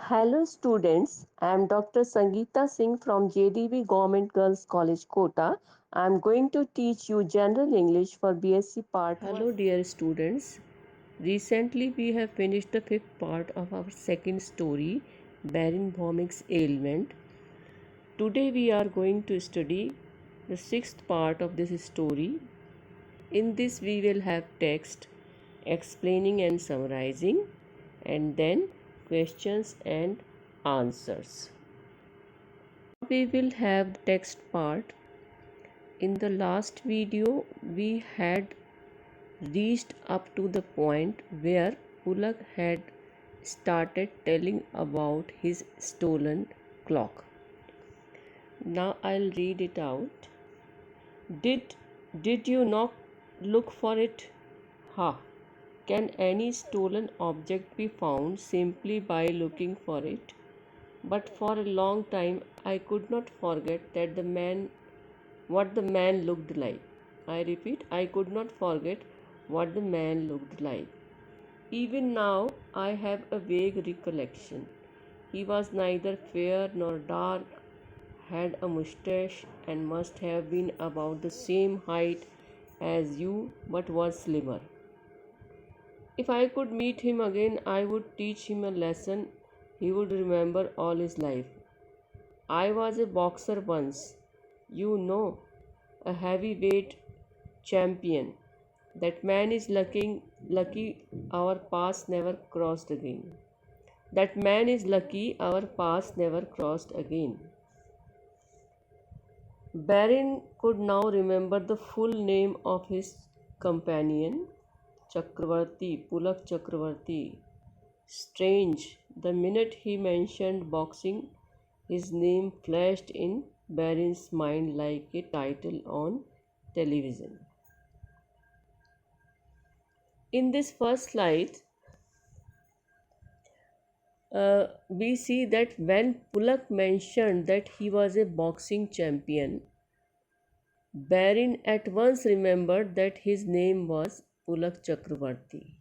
Hello students, I am Dr. Sangeeta Singh from JDV Government Girls College Kota. I am going to teach you General English for BSc Part 1. Hello dear students. Recently we have finished the fifth part of our second story, Baron Vomick's ailment. Today we are going to study the sixth part of this story. In this we will have text explaining and summarizing, and then questions and answers. We will have the text part. In the last video we had reached up to the point where Pulak had started telling about his stolen clock. Now I'll read it out. Did you not look for it? Ha! Can any stolen object be found simply by looking for it? But for a long time I could not forget what the man looked like. I repeat, I could not forget what the man looked like. Even now I have a vague recollection. He was neither fair nor dark, had a moustache, and must have been about the same height as you, but was slimmer. If I could meet him again, I would teach him a lesson he would remember all his life. I was a boxer once, you know, a heavyweight champion. That man is lucky our paths never crossed again. That man is lucky our paths never crossed again. Baron could now remember the full name of his companion, Chakravarti, Pulak Chakravarti. Strange, the minute he mentioned boxing, his name flashed in Baron's mind like a title on television. In this first slide, we see that when Pulak mentioned that he was a boxing champion, Baron at once remembered that his name was Pulak Chakravarti.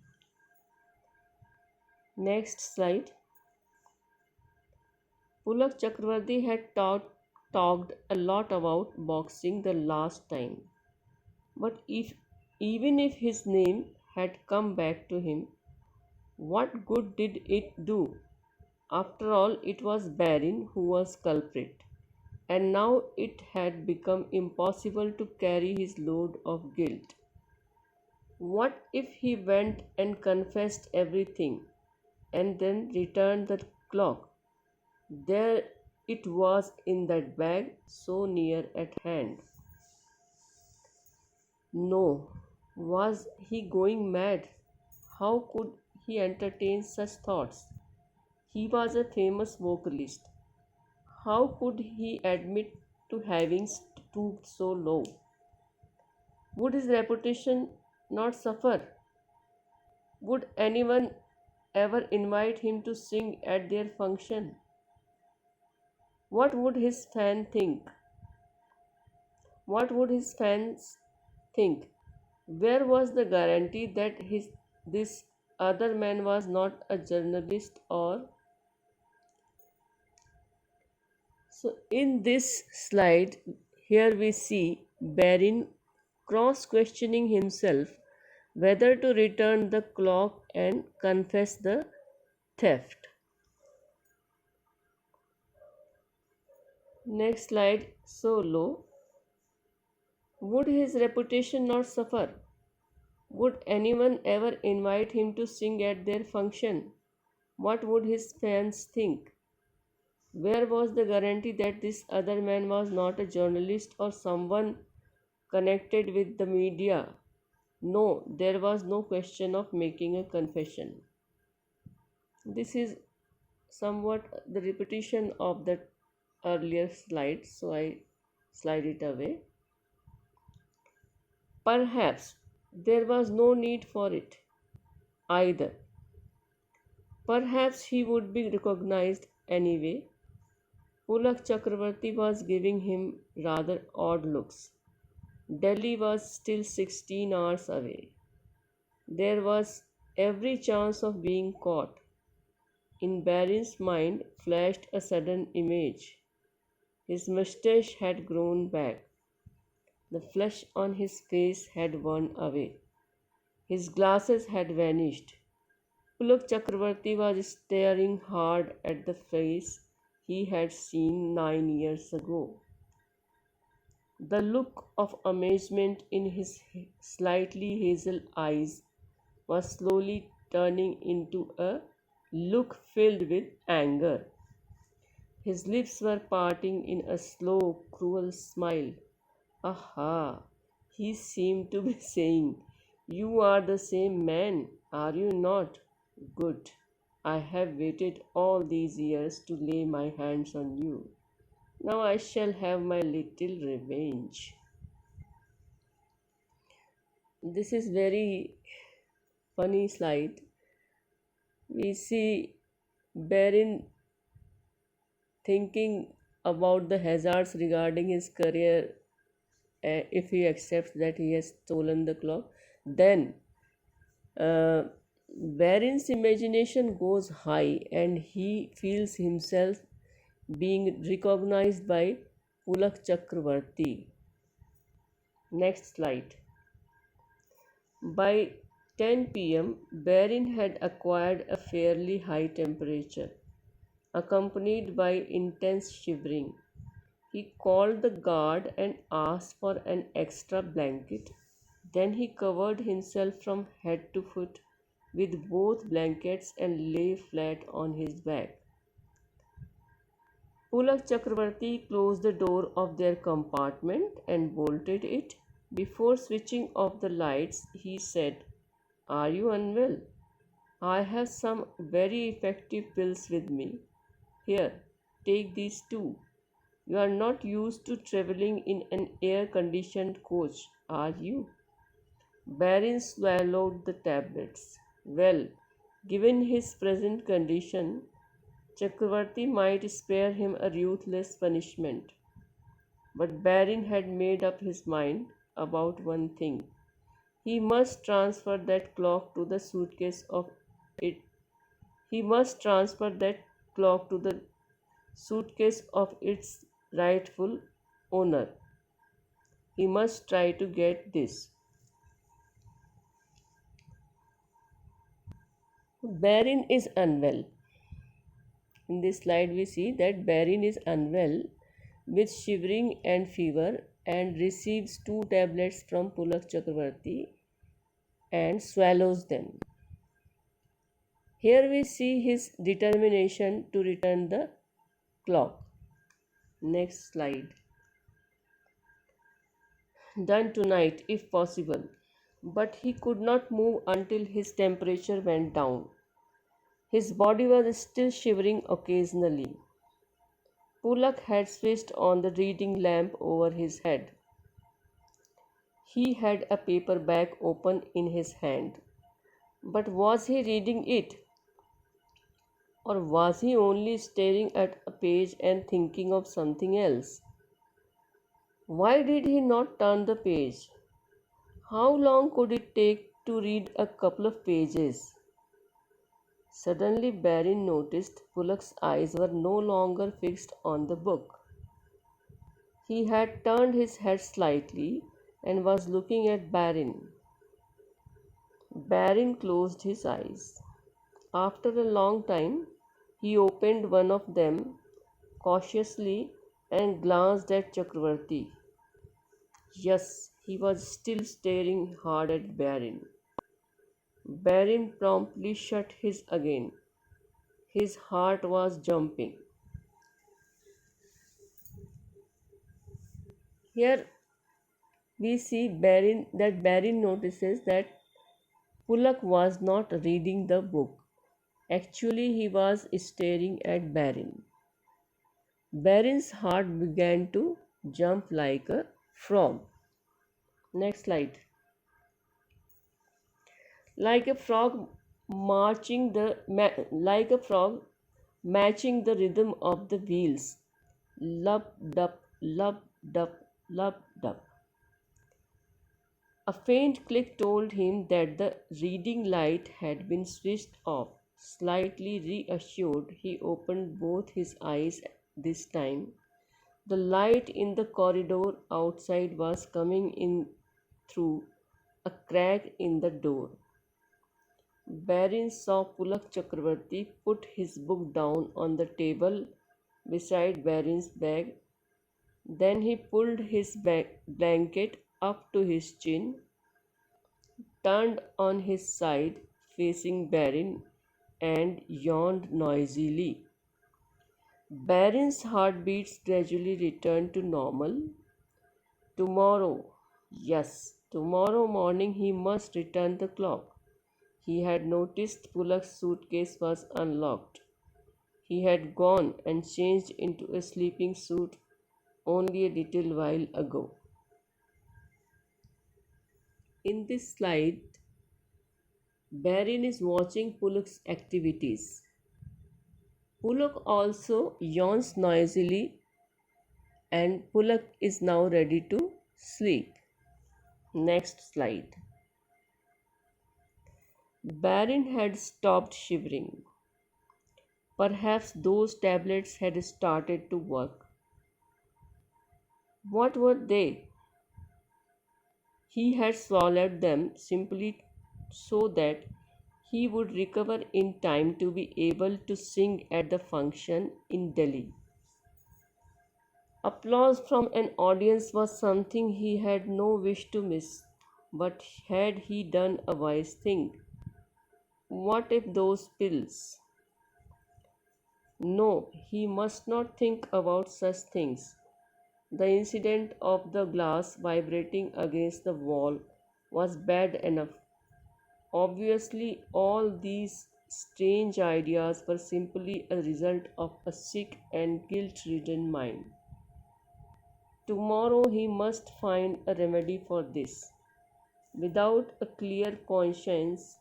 Next slide. Pulak Chakravarti had talked a lot about boxing the last time. But even if his name had come back to him, what good did it do? After all, it was Baron who was culprit, and now it had become impossible to carry his load of guilt. What if he went and confessed everything and then returned the clock? There it was in that bag, so near at hand. No, was he going mad? How could he entertain such thoughts? He was a famous vocalist. How could he admit to having stooped so low? Would his reputation not suffer? Would anyone ever invite him to sing at their function? What would his fans think? What would his fans think? Where was the guarantee that this other man was not a journalist or so in this slide here we see Baron cross questioning himself whether to return the clock and confess the theft. Next slide, so low. Would his reputation not suffer? Would anyone ever invite him to sing at their function? What would his fans think? Where was the guarantee that this other man was not a journalist or someone connected with the media? No, there was no question of making a confession. This is somewhat the repetition of the earlier slide, so I slide it away. Perhaps there was no need for it either. Perhaps he would be recognized anyway. Pulak Chakravarti was giving him rather odd looks. Delhi was still 16 hours away. There was every chance of being caught. In Barin's mind flashed a sudden image. His mustache had grown back. The flush on his face had worn away. His glasses had vanished. Pulak Chakravarti was staring hard at the face he had seen 9 years ago. The look of amazement in his slightly hazel eyes was slowly turning into a look filled with anger. His lips were parting in a slow, cruel smile. Aha! He seemed to be saying, "You are the same man, are you not? Good. I have waited all these years to lay my hands on you. Now I shall have my little revenge." This is very funny slide. We see Barin thinking about the hazards regarding his career if he accepts that he has stolen the clock. Then uh, Barin's imagination goes high and he feels himself being recognized by Pulak Chakravarti. Next slide. By 10 p.m., Barin had acquired a fairly high temperature, accompanied by intense shivering. He called the guard and asked for an extra blanket. Then he covered himself from head to foot with both blankets and lay flat on his back. Pulak Chakravarti closed the door of their compartment and bolted it. Before switching off the lights, he said, "Are you unwell? I have some very effective pills with me. Here, take these too. You are not used to traveling in an air conditioned coach, are you?" Barin swallowed the tablets. Well, given his present condition, Chakravarti might spare him a ruthless punishment. But Barin had made up his mind about one thing. He must transfer that clock to the suitcase of it. He must transfer that clock to the suitcase of its rightful owner. He must try to get this. Barin is unwell. In this slide, we see that Barin is unwell with shivering and fever and receives two tablets from Pulak Chakravarti and swallows them. Here we see his determination to return the clock. Next slide. Done tonight, if possible. But he could not move until his temperature went down. His body was still shivering occasionally. Pulak had switched on the reading lamp over his head. He had a paper bag open in his hand. But was he reading it? Or was he only staring at a page and thinking of something else? Why did he not turn the page? How long could it take to read a couple of pages? Suddenly, Barin noticed Pulak's eyes were no longer fixed on the book. He had turned his head slightly and was looking at Barin. Barin closed his eyes. After a long time, he opened one of them cautiously and glanced at Chakravarti. Yes, he was still staring hard at Barin. Barin promptly shut his again. His heart was jumping. Here we see Barin notices that Pulak was not reading the book. Actually, he was staring at Barin. Barin's heart began to jump like a frog. Next slide. Like a frog like a frog matching the rhythm of the wheels. Lub dub, lub dub, lub dub. A faint click told him that the reading light had been switched off. Slightly reassured, he opened both his eyes this time. The light in the corridor outside was coming in through a crack in the door. Barin saw Pulak Chakravarti put his book down on the table beside Barin's bag. Then he pulled his blanket up to his chin, turned on his side facing Barin, and yawned noisily. Barin's heartbeats gradually returned to normal. Tomorrow, yes, tomorrow morning he must return the clock. He had noticed Pulak's suitcase was unlocked. He had gone and changed into a sleeping suit only a little while ago. In this slide, Barin is watching Pulak's activities. Pulak also yawns noisily, and Pulak is now ready to sleep. Next slide. Barin had stopped shivering. Perhaps those tablets had started to work. What were they? He had swallowed them simply so that he would recover in time to be able to sing at the function in Delhi. Applause from an audience was something he had no wish to miss. But had he done a wise thing? What if those pills? No, he must not think about such things. The incident of the glass vibrating against the wall was bad enough. Obviously, all these strange ideas were simply a result of a sick and guilt ridden mind. Tomorrow he must find a remedy for this. Without a clear conscience,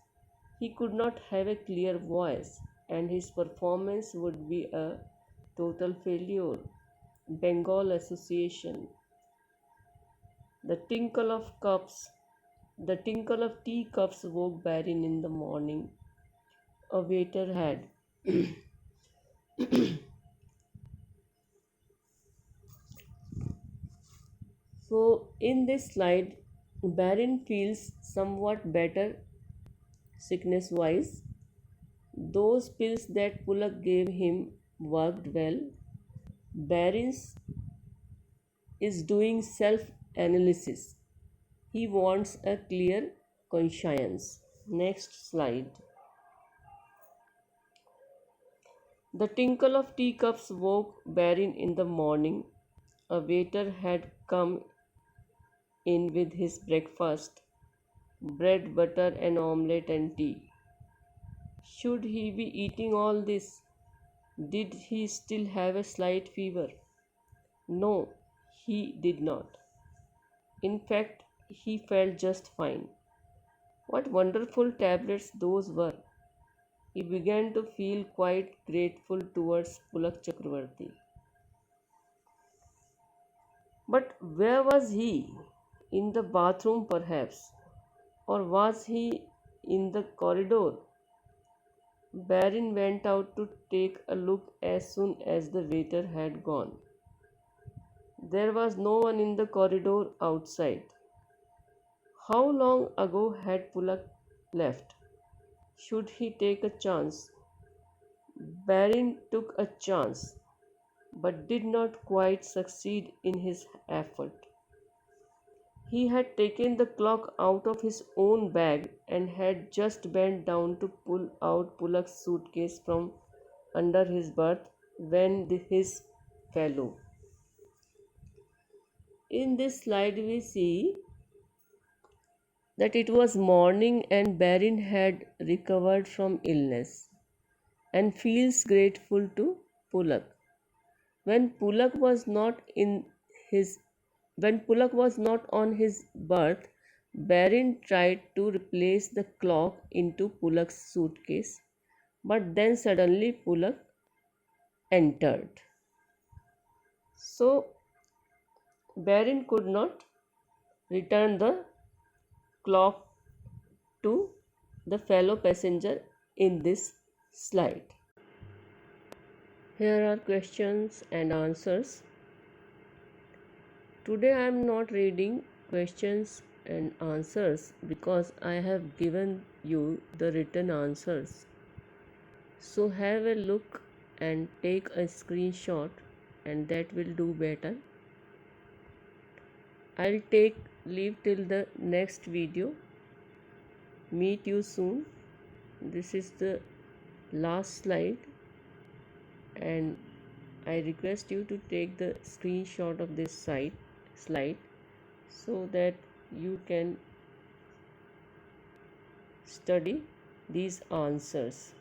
he could not have a clear voice, and his performance would be a total failure. Bengal Association. The tinkle of cups, the tinkle of teacups woke Barin in the morning. A waiter had. So, in this slide, Barin feels somewhat better sickness wise. Those pills that Pulak gave him worked well. Barin's is doing self analysis. He wants a clear conscience. Next slide. The tinkle of teacups woke Barin in the morning. A waiter had come in with his breakfast bread, butter, and omelette and tea. Should he be eating all this? Did he still have a slight fever? No, he did not. In fact, he felt just fine. What wonderful tablets those were! He began to feel quite grateful towards Pulak Chakravarti. But where was he? In the bathroom, perhaps? Or was he in the corridor? Barin went out to take a look as soon as the waiter had gone. There was no one in the corridor outside. How long ago had Pulak left? Should he take a chance? Barin took a chance, but did not quite succeed in his effort. He had taken the clock out of his own bag and had just bent down to pull out Pulak's suitcase from under his berth when his fellow. In this slide, we see that it was morning and Barin had recovered from illness and feels grateful to Pulak. When Pulak was not in his when Pulak was not on his berth, Barin tried to replace the clock into Pulak's suitcase, but then suddenly Pulak entered. So Barin could not return the clock to the fellow passenger in this slide. Here are questions and answers. Today I am not reading questions and answers because I have given you the written answers. So have a look and take a screenshot, and that will do better. I'll take leave till the next video. Meet you soon. This is the last slide, and I request you to take the screenshot of this slide so that you can study these answers.